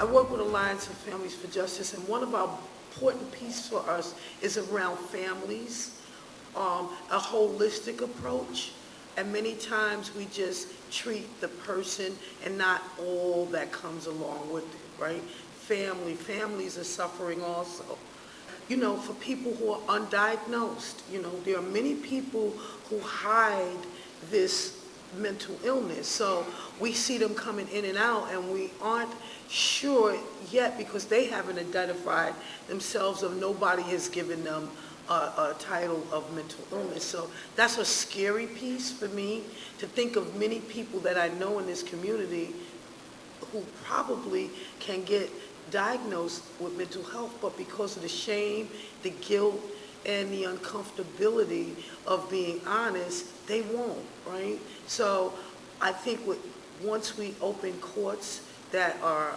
I work with Alliance of Families for Justice, and one of our important pieces for us is around families, a holistic approach. And many times we just treat the person and not all that comes along with it, right? Families are suffering also. You know, for people who are undiagnosed, you know, there are many people who hide this mental illness. So we see them coming in and out, and we aren't sure yet because they haven't identified themselves, or nobody has given them a title of mental illness. So that's a scary piece for me, to think of many people that I know in this community who probably can get diagnosed with mental health, but because of the shame, the guilt, and the uncomfortability of being honest, they won't, right? So I think once we open courts that are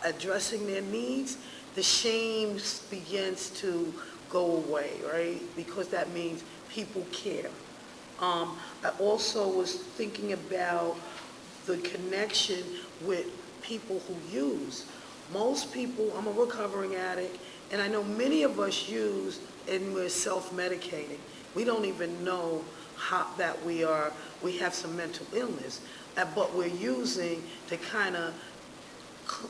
addressing their needs, the shame begins to go away, right? Because that means people care. I also was thinking about the connection with people who use. Most people, I'm a recovering addict, and I know many of us use and we're self-medicating. We don't even know that we have some mental illness, but we're using to kind of,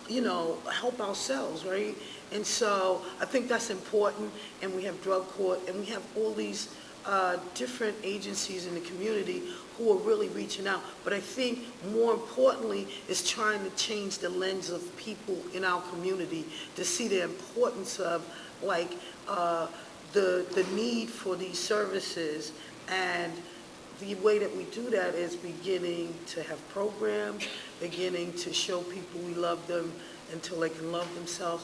you know, help ourselves, right? And so I think that's important, and we have drug court, and we have all these different agencies in the community who are really reaching out. But I think more importantly is trying to change the lens of people in our community to see the importance of, like, the need for these services. And the way that we do that is beginning to have programs, beginning to show people we love them until they can love themselves.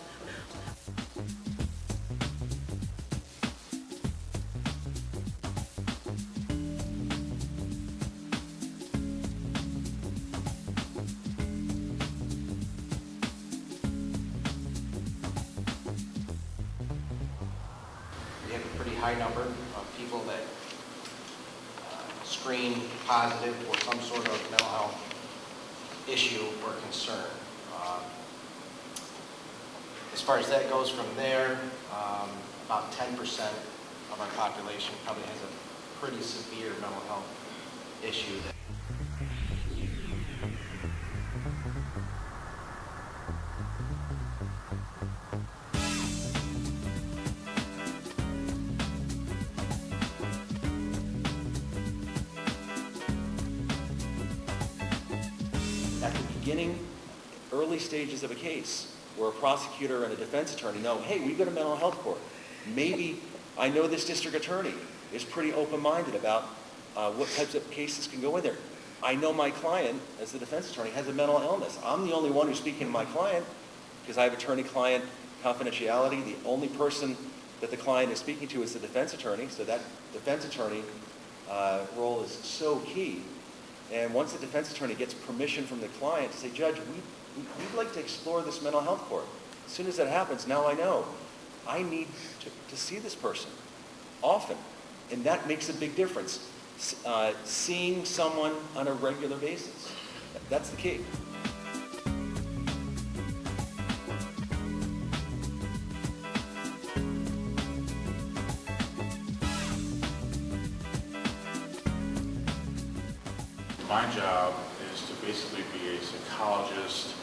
We have a pretty high number of people that screen positive for some sort of mental health issue or concern. As far as that goes from there, about 10% of our population probably has a pretty severe mental health issue. At the beginning, early stages of a case, where a prosecutor and a defense attorney know, hey, we've got a mental health court. Maybe I know this district attorney is pretty open-minded about what types of cases can go in there. I know my client, as the defense attorney, has a mental illness. I'm the only one who's speaking to my client because I have attorney-client confidentiality. The only person that the client is speaking to is the defense attorney, so that defense attorney role is so key. And once the defense attorney gets permission from the client to say, Judge, we'd like to explore this mental health court. As soon as that happens, now I know I need to see this person often. And that makes a big difference. Seeing someone on a regular basis. That's the key. My job is to basically be a psychologist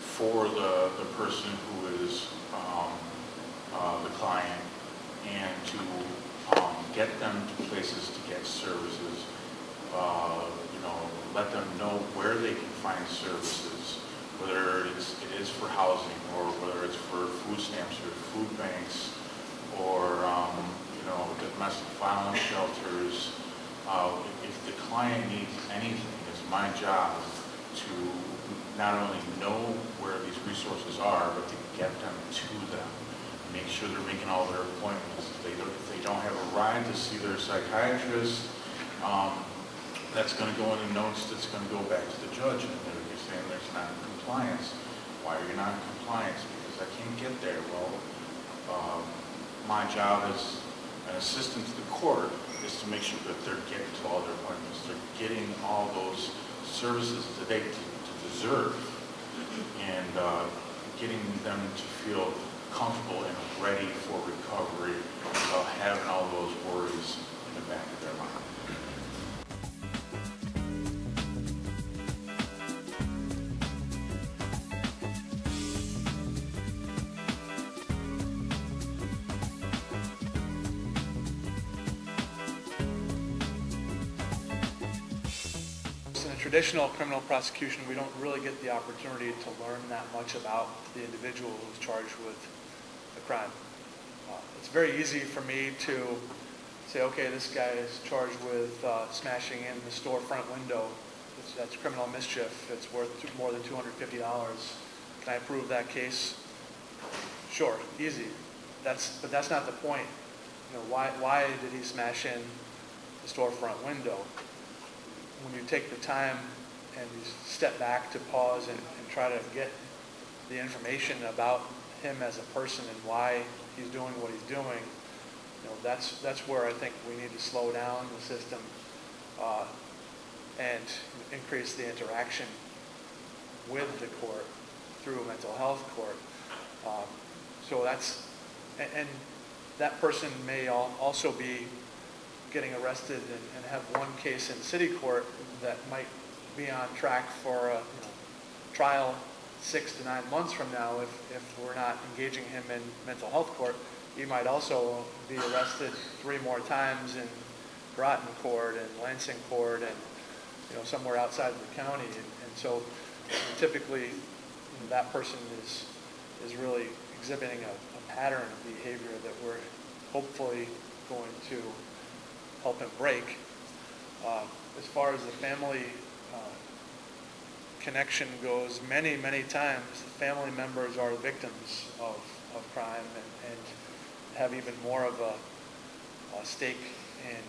for the person who is the client, and to get them to places to get services, let them know where they can find services, whether it is for housing, or whether it's for food stamps or food banks, or domestic violence shelters. If the client needs anything, it's my job to not only know where these resources are, but to get them to them. Make sure they're making all their appointments. If they don't have a ride to see their psychiatrist, that's going to go in the notes, that's going to go back to the judge, and they're going to be saying there's not compliance. Why are you not in compliance? Because I can't get there. Well, my job as an assistant to the court is to make sure that they're getting to all their appointments, they're getting all those services that they deserve. And getting them to feel comfortable and ready for recovery without having all those worries in the back of their mind. In a traditional criminal prosecution, we don't really get the opportunity to learn that much about the individual who's charged with the crime. It's very easy for me to say, okay, this guy is charged with smashing in the storefront window. That's criminal mischief. It's worth more than $250. Can I prove that case? Sure, easy. But that's not the point. You know, why did he smash in the storefront window? When you take the time and you step back to pause and try to get the information about him as a person and why he's doing what he's doing, you know, that's where I think we need to slow down the system and increase the interaction with the court through a mental health court. So that's, and that person may also be getting arrested and have one case in city court that might be on track for a trial 6 to 9 months from now if we're not engaging him in mental health court. He might also be arrested 3 more times in Groton Court and Lansing Court and somewhere outside of the county. And so typically that person is really exhibiting a pattern of behavior that we're hopefully going to help him break. As far as the family connection goes, many times family members are victims of crime and have even more of a stake in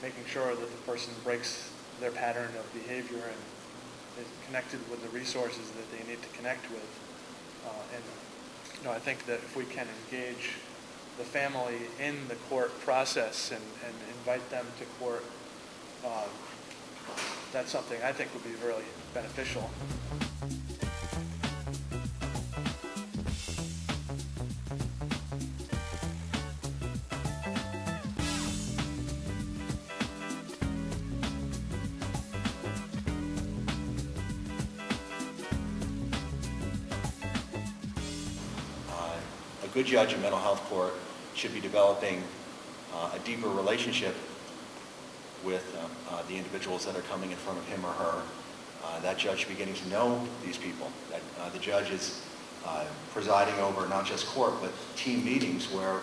making sure that the person breaks their pattern of behavior and is connected with the resources that they need to connect with. And I think that if we can engage the family in the court process and invite them to court, that's something I think would be really beneficial. A good judge in mental health court should be developing a deeper relationship with the individuals that are coming in front of him or her. That judge should be getting to know these people. That the judge is presiding over not just court, but team meetings where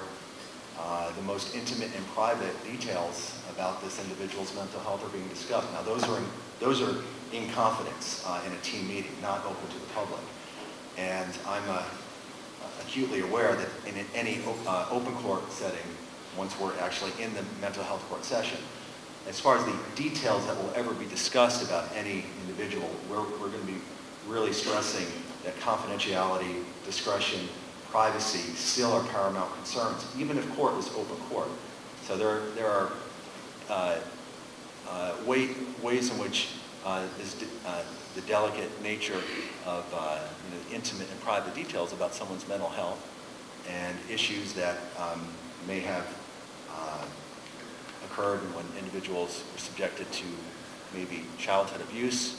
the most intimate and private details about this individual's mental health are being discussed. Now, those are in confidence in a team meeting, not open to the public. And I'm acutely aware that in any open court setting, once we're actually in the mental health court session, as far as the details that will ever be discussed about any individual, we're going to be really stressing that confidentiality, discretion, privacy still are paramount concerns, even if court is open court. So there are ways in which the delicate nature of intimate and private details about someone's mental health and issues that may have occurred when individuals were subjected to maybe childhood abuse.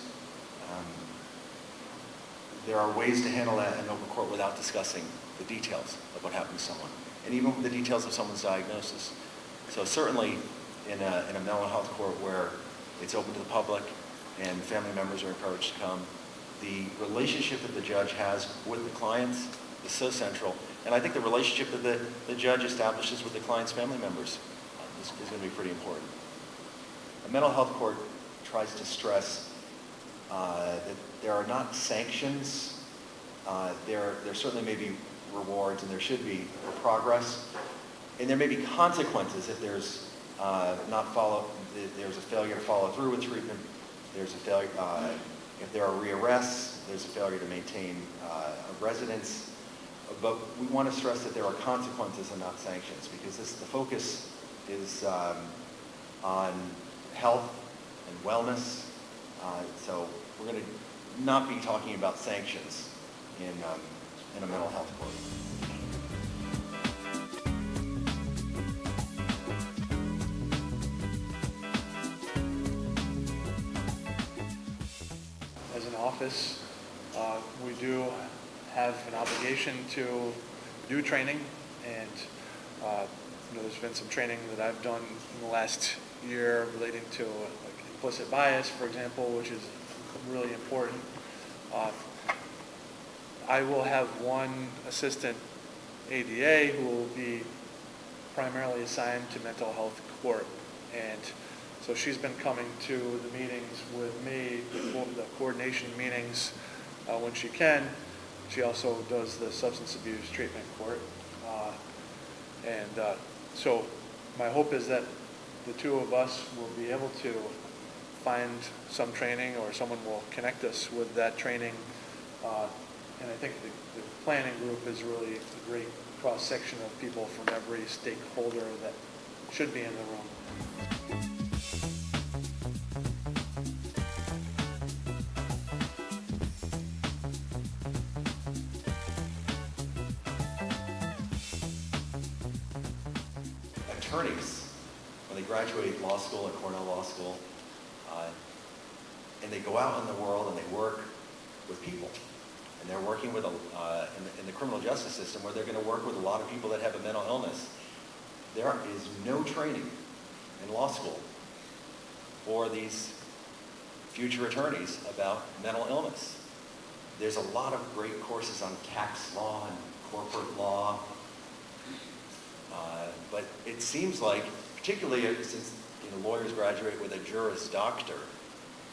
There are ways to handle that in open court without discussing the details of what happened to someone, and even the details of someone's diagnosis. So certainly in a mental health court where it's open to the public and family members are encouraged to come, the relationship that the judge has with the clients is so central. And I think the relationship that the judge establishes with the client's family members is going to be pretty important. A mental health court tries to stress that there are not sanctions. There certainly may be rewards, and there should be progress. And there may be consequences if there's there's a failure to follow through with treatment. There's a failure if there are rearrests. There's a failure to maintain a residence. But we want to stress that there are consequences and not sanctions, because the focus is on health and wellness. So we're going to not be talking about sanctions in in a mental health court. As an office, we do have an obligation to do training, and there's been some training that I've done in the last year relating to like implicit bias, for example, which is really important. I will have one assistant ADA who will be primarily assigned to mental health court, and so she's been coming to the meetings with me, the coordination meetings when she can. She also does the substance abuse treatment court. So my hope is that the two of us will be able to find some training, or someone will connect us with that training. And I think the planning group is really a great cross-section of people from every stakeholder that should be in the room. Attorneys, when they graduate law school at Cornell Law School, and they go out in the world and they work with people, and they're working with in the criminal justice system, where they're going to work with a lot of people that have a mental illness. There is no training in law school for these future attorneys about mental illness. There's a lot of great courses on tax law and corporate law, but it seems like, particularly since lawyers graduate with a Juris Doctor,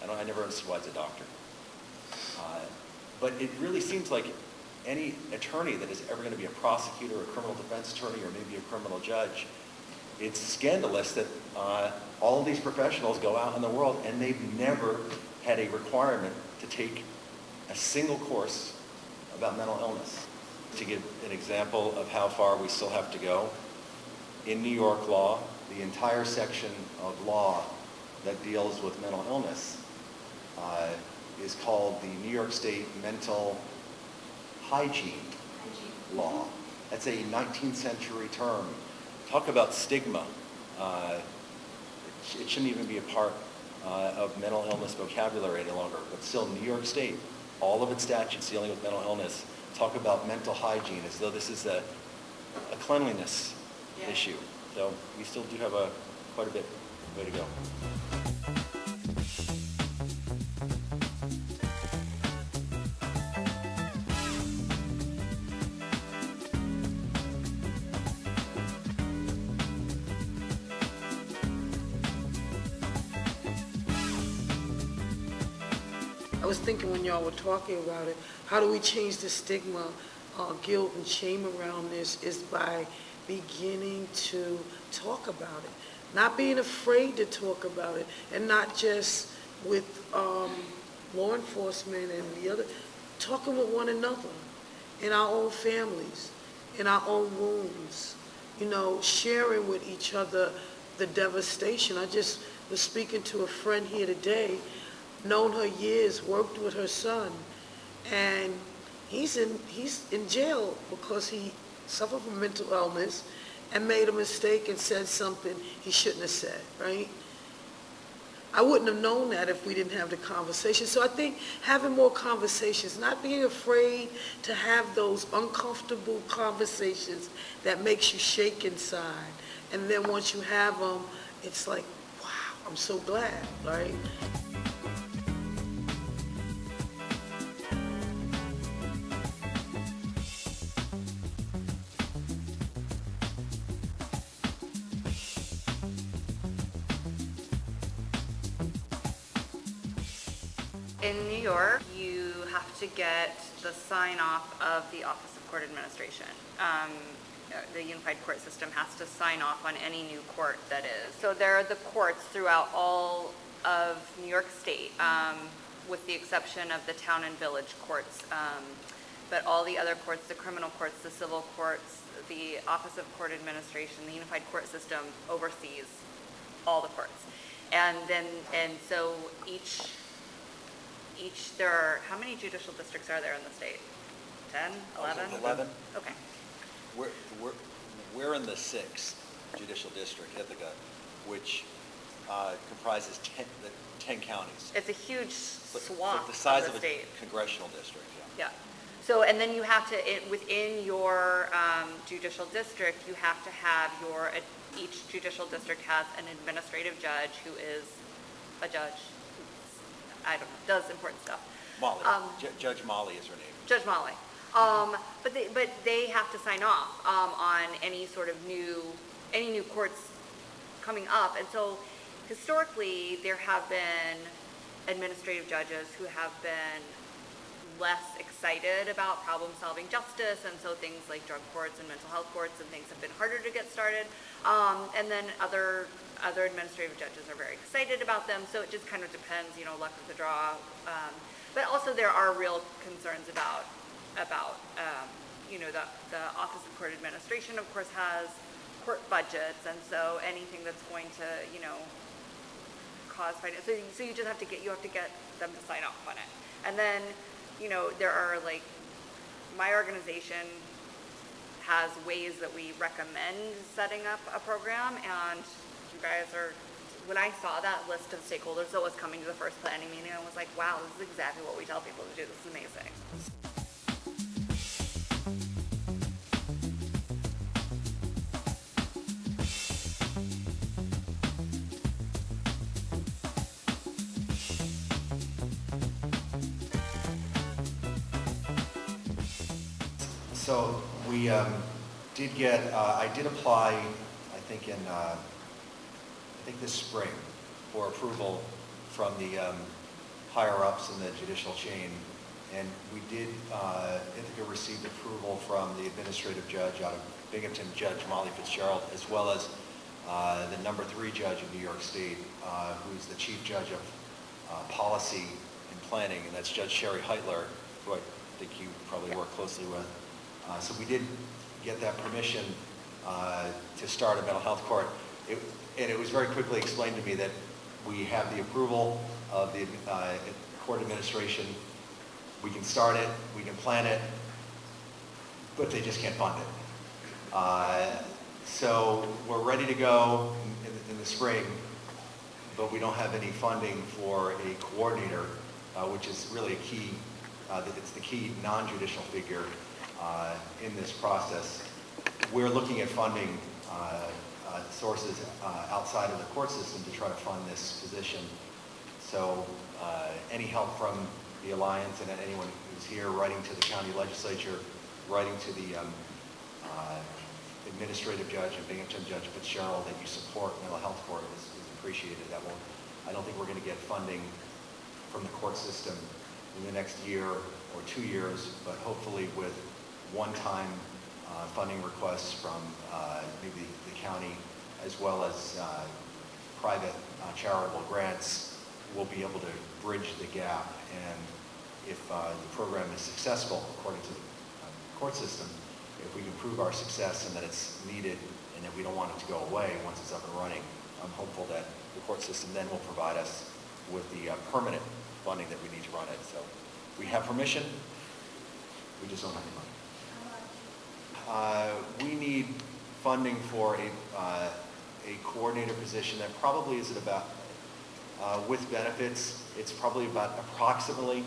I never understood why it's a doctor. But it really seems like any attorney that is ever going to be a prosecutor, a criminal defense attorney, or maybe a criminal judge, it's scandalous that all these professionals go out in the world and they've never had a requirement to take a single course about mental illness. To give an example of how far we still have to go, in New York law, the entire section of law that deals with mental illness is called the New York State Mental Hygiene Law. That's a 19th century term. Talk about stigma. It shouldn't even be a part of mental illness vocabulary any longer, but still New York State, all of its statutes dealing with mental illness talk about mental hygiene as though this is a cleanliness issue. So we still do have quite a bit way to go. I was thinking when y'all were talking about it, how do we change the stigma, guilt and shame around this, is by beginning to talk about it. Not being afraid to talk about it, and not just with law enforcement and the other, talking with one another, in our own families, in our own rooms, sharing with each other the devastation. I just was speaking to a friend here today, known her years, worked with her son, and he's in jail because he suffered from mental illness and made a mistake and said something he shouldn't have said, right? I wouldn't have known that if we didn't have the conversation. So I think having more conversations, not being afraid to have those uncomfortable conversations that makes you shake inside. And then once you have them, it's like, wow, I'm so glad, right? In New York, you have to get the sign-off of the Office of Court Administration. The Unified Court System has to sign off on any new court that is. So there are the courts throughout all of New York State, with the exception of the town and village courts. But all the other courts, the criminal courts, the civil courts, the Office of Court Administration, the Unified Court System oversees all the courts. And so each, there are, how many judicial districts are there in the state? 10, 11? 11. Okay. We're, we're, we're in the 6th judicial district, Ithaca, which comprises 10 counties. It's a huge But swath the size of the a state. congressional district, yeah. Yeah. So, and then you have to, within your judicial district, you have to have each judicial district has an administrative judge who is a judge, who's, I don't know, does important stuff. Molly, Judge Molly is her name. Judge Molly. But they have to sign off on any sort of any new courts coming up. And so historically, there have been administrative judges who have been less excited about problem-solving justice, and so things like drug courts and mental health courts and things have been harder to get started. And then other administrative judges are very excited about them, so it just kind of depends, luck of the draw. But also there are real concerns about the Office of Court Administration, of course, has court budgets, and so anything that's going to, cause finance. So you just have to get them to sign off on it. And then, there are my organization has ways that we recommend setting up a program, and you guys when I saw that list of stakeholders that was coming to the first planning meeting, I was like, wow, this is exactly what we tell people to do. This is amazing. So we did get, I did apply, I think this spring, for approval from the higher-ups in the judicial chain. And we did, Ithaca received approval from the administrative judge out of Binghamton, Judge Molly Fitzgerald, as well as the number 3 judge of New York State, who's the chief judge of policy and planning, and that's Judge Sherry Heitler, who I think you probably work closely with. So we did get that permission to start a mental health court. And it was very quickly explained to me that we have the approval of the court administration. We can start it, we can plan it, but they just can't fund it. So we're ready to go in the spring, but we don't have any funding for a coordinator, which is really a key, it's the key non-judicial figure in this process. We're looking at funding sources outside of the court system to try to fund this position. So any help from the Alliance and anyone who's here, writing to the county legislature, writing to the administrative judge and Binghamton Judge Fitzgerald that you support mental health court is appreciated. I don't think we're going to get funding from the court system in the next year or 2 years, but hopefully with one-time funding requests from maybe the county as well as private charitable grants, we'll be able to bridge the gap. And if the program is successful according to the court system, if we can prove our success and that it's needed and that we don't want it to go away once it's up and running, I'm hopeful that the court system then will provide us with the permanent funding that we need to run it. So we have permission, we just don't have the money. We need funding for a coordinator position that probably is at about, with benefits, it's probably about approximately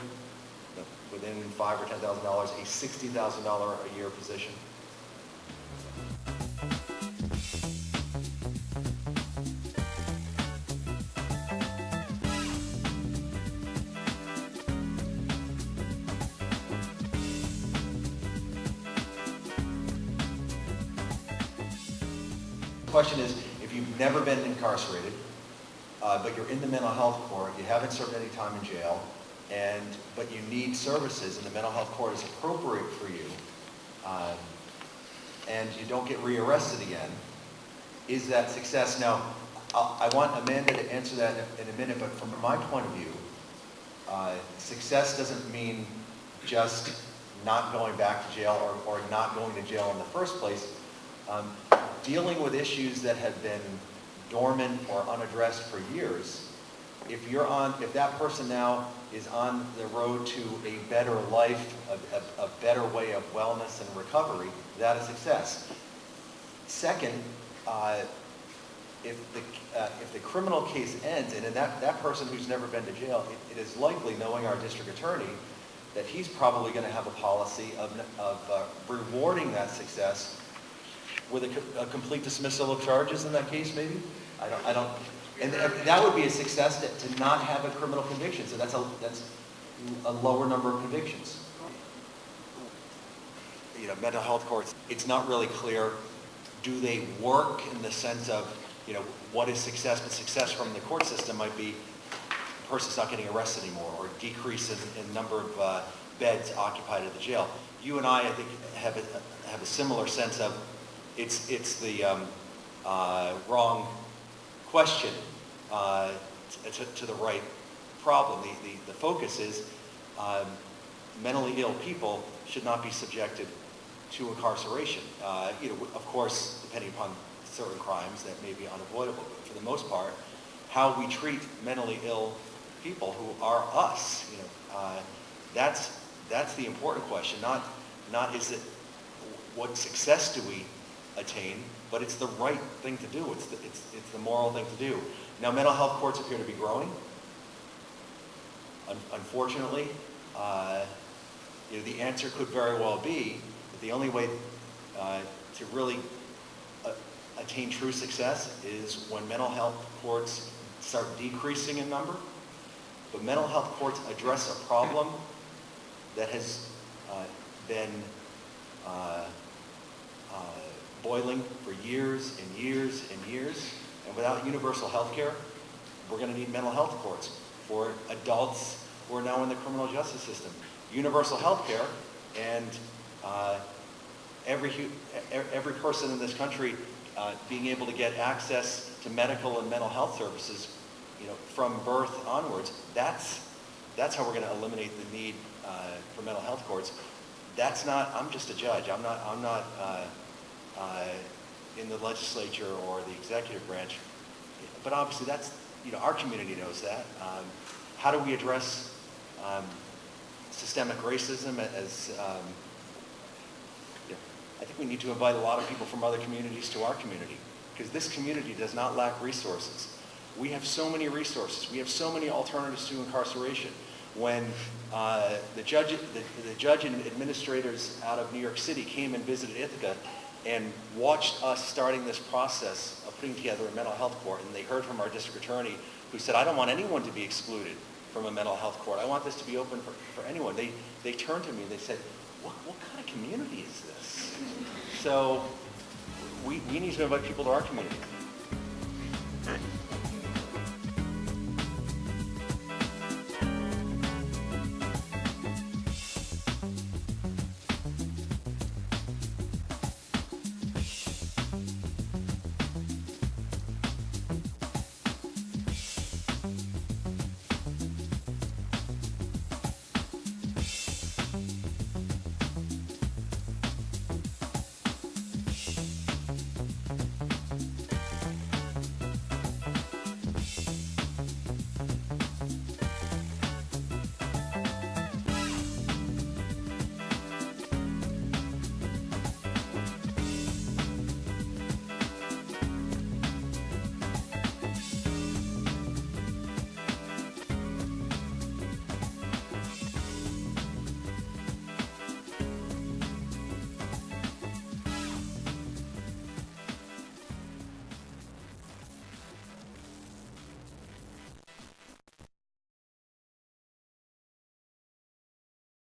within $5,000 or $10,000, a $60,000 a year position. The question is, if you've never been incarcerated, but you're in the mental health court, you haven't served any time in jail, but you need services and the mental health court is appropriate for you, and you don't get rearrested again, is that success? Now, I want Amanda to answer that in a minute, but from my point of view, success doesn't mean just not going back to jail or not going to jail in the first place. Dealing with issues that have been dormant or unaddressed for years if that person now is on the road to a better life, a better way of wellness and recovery, that is success. Second, if the criminal case ends, and then that person who's never been to jail, it is likely, knowing our district attorney, that he's probably going to have a policy of rewarding that success with a complete dismissal of charges in that case, maybe? I don't, and that would be a success to not have a criminal conviction, so that's a lower number of convictions. You know, mental health courts, it's not really clear, do they work in the sense of, you know, what is success? But success from the court system might be the person's not getting arrested anymore, or decrease in number of beds occupied at the jail. You and I think, have a similar sense of it's the wrong question to the right problem. The focus is mentally ill people should not be subjected to incarceration. You know, of course, depending upon certain crimes that may be unavoidable, but for the most part, how we treat mentally ill people who are us, you know, that's the important question. Not is it what success do we attain, but it's the right thing to do. It's the moral thing to do. Now, mental health courts appear to be growing. Unfortunately, you know, the answer could very well be that the only way to really attain true success is when mental health courts start decreasing in number. But mental health courts address a problem that has been boiling for years and years and years. And without universal health care, we're going to need mental health courts for adults who are now in the criminal justice system. Universal health care, and every person in this country being able to get access to medical and mental health services, you know, from birth onwards, that's how we're going to eliminate the need for mental health courts. That's not, I'm just a judge. I'm not in the legislature or the executive branch. But obviously that's, you know, our community knows that. How do we address systemic racism as, you know, I think we need to invite a lot of people from other communities to our community, because this community does not lack resources. We have so many resources. We have so many alternatives to incarceration. When the judge and administrators out of New York City came and visited Ithaca and watched us starting this process of putting together a mental health court, and they heard from our district attorney who said, I don't want anyone to be excluded from a mental health court. I want this to be open for anyone. They turned to me and they said, what kind of community is this? So we need to invite people to our community.